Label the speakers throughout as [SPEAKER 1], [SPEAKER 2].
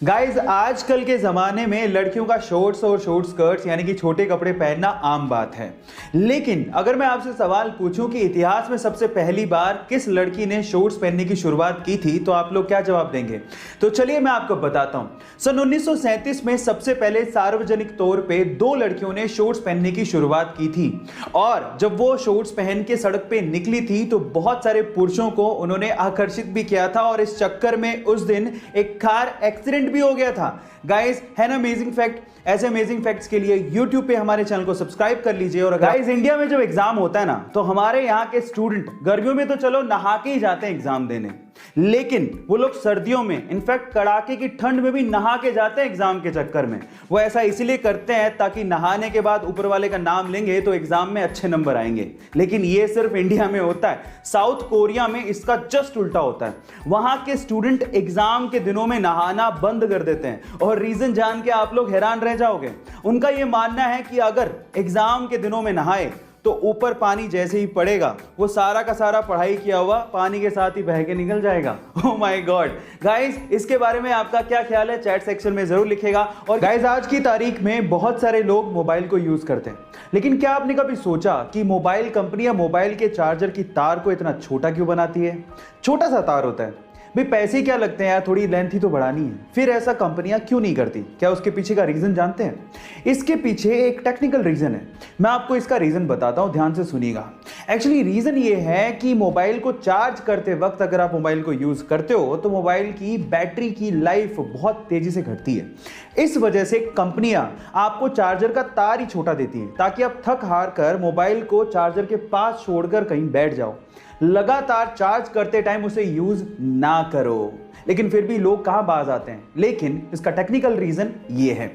[SPEAKER 1] Guys आजकल के ज़माने में लड़कियों का शॉर्ट्स और शॉर्ट स्कर्ट्स यानी कि छोटे कपड़े पहनना आम बात है। लेकिन अगर मैं आपसे सवाल पूछूं कि इतिहास में सबसे पहली बार किस लड़की ने शॉर्ट्स पहनने की शुरुआत की थी, तो आप लोग क्या जवाब देंगे? तो चलिए मैं आपको बताता हूं। सन 1937 में सबसे पहले सार्वजनिक तौर पे दो लड़कियों ने शॉर्ट्स पहनने की शुरुआत की थी और जब वो शॉर्ट्स पहन के सड़क पे निकली थी तो बहुत सारे पुरुषों को उन्होंने आकर्षित भी किया था और इस चक्कर में उस दिन एक कार एक्सीडेंट भी हो गया था। गाइस, है ना अमेजिंग फैक्ट? ऐसे अमेजिंग फैक्ट्स के लिए YouTube पे हमारे चैनल को सब्सक्राइब कर लीजिए। और गाइस, इंडिया में जब एग्जाम होता है ना, तो हमारे यहाँ के स्टूडेंट गर्मियों में तो चलो नहा के ही जाते हैं एग्जाम देने, लेकिन वो लोग सर्दियों में, इनफैक्ट कड़ाके की ठंड में भी नहा के जाते हैं एग्जाम के चक्कर में। वो ऐसा इसलिए करते हैं ताकि नहाने के बाद ऊपर वाले का नाम लेंगे तो एग्जाम में अच्छे नंबर आएंगे। लेकिन ये सिर्फ इंडिया में होता है, साउथ कोरिया में इसका जस्ट उल्टा होता है। वहां के स्टूडेंट एग्जाम के दिनों में नहाना बंद कर देते हैं और रीजन जान के आप लोग हैरान रह जाओगे। उनका यह मानना है कि अगर एग्जाम के दिनों में नहाए तो ऊपर पानी जैसे ही पड़ेगा वो सारा का सारा पढ़ाई किया हुआ पानी के साथ ही बह के निकल जाएगा। Oh my God. गाइस, इसके बारे में आपका क्या ख्याल है? चैट सेक्शन में जरूर लिखेगा। और गाइस, आज की तारीख में बहुत सारे लोग मोबाइल को यूज करते हैं, लेकिन क्या आपने कभी सोचा कि मोबाइल कंपनियां मोबाइल के चार्जर की तार को इतना छोटा क्यों बनाती है? छोटा सा तार होता है भाई, पैसे क्या लगते हैं यार, थोड़ी लेंथ ही तो बढ़ानी है। फिर ऐसा कंपनियां क्यों नहीं करती? क्या उसके पीछे का रीजन जानते हैं? इसके पीछे एक टेक्निकल रीजन है। मैं आपको इसका रीजन बताता हूं, ध्यान से सुनिएगा। एक्चुअली रीजन ये है कि मोबाइल को चार्ज करते वक्त अगर आप मोबाइल को यूज करते हो तो मोबाइल की बैटरी की लाइफ बहुत तेजी से घटती है। इस वजह से कंपनियां आपको चार्जर का तार ही छोटा देती हैं ताकि आप थक हार कर मोबाइल को चार्जर के पास छोड़कर कहीं बैठ जाओ, लगातार चार्ज करते टाइम उसे यूज ना करो। लेकिन फिर भी लोग कहां बाज आते हैं। लेकिन इसका टेक्निकल रीजन ये है।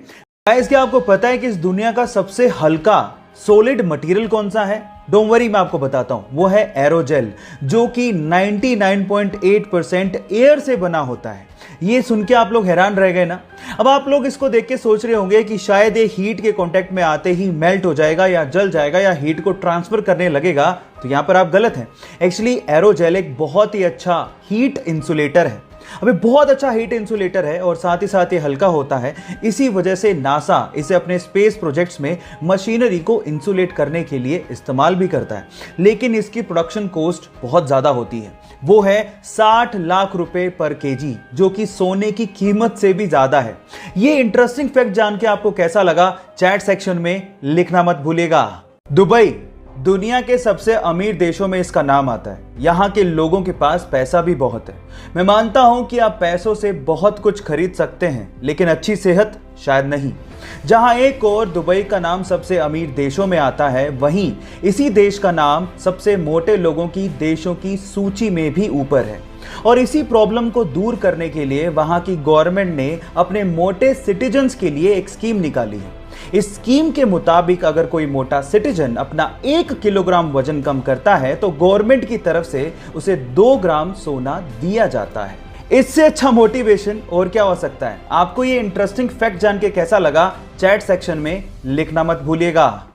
[SPEAKER 1] गाइस, क्या आपको पता है कि इस दुनिया का सबसे हल्का सॉलिड मटेरियल कौन सा है? डोंट वरी, मैं आपको बताता हूं। वो है एरोजेल, जो कि 99.8% एयर से बना होता है। ये सुन के आप लोग हैरान रह गए ना? अब आप लोग इसको देख के सोच रहे होंगे कि शायद ये हीट के कांटेक्ट में आते ही मेल्ट हो जाएगा या जल जाएगा या हीट को ट्रांसफर करने लगेगा। तो यहां पर आप गलत हैं। एक्चुअली एरोजेल एक बहुत ही अच्छा हीट इंसुलेटर है। अबे बहुत अच्छा हीट इंसुलेटर है और साथ ही साथ ये हल्का होता है। इसी वजह से नासा इसे अपने स्पेस प्रोजेक्ट्स में मशीनरी को इंसुलेट करने के लिए इस्तेमाल भी करता है। लेकिन इसकी प्रोडक्शन कॉस्ट बहुत ज्यादा होती है। वो है 60 लाख रुपए पर केजी, जो कि सोने की कीमत से भी ज्यादा है। ये इंटरेस्टिंग फैक्ट जान के आपको कैसा लगा? चैट सेक्शन में लिखना मत भूलिएगा। दुबई दुनिया के सबसे अमीर देशों में इसका नाम आता है। यहाँ के लोगों के पास पैसा भी बहुत है। मैं मानता हूं कि आप पैसों से बहुत कुछ खरीद सकते हैं, लेकिन अच्छी सेहत शायद नहीं। जहां एक और दुबई का नाम सबसे अमीर देशों में आता है, वहीं इसी देश का नाम सबसे मोटे लोगों की देशों की सूची में भी ऊपर है। और इसी प्रॉब्लम को दूर करने के लिए वहां की गवर्नमेंट ने अपने मोटे सिटीजन्स के लिए एक स्कीम निकाली है। इस स्कीम के मुताबिक अगर कोई मोटा सिटीजन अपना 1 किलोग्राम वजन कम करता है तो गवर्नमेंट की तरफ से उसे 2 ग्राम सोना दिया जाता है। इससे अच्छा मोटिवेशन और क्या हो सकता है? आपको ये इंटरेस्टिंग फैक्ट जान के कैसा लगा? चैट सेक्शन में लिखना मत भूलिएगा।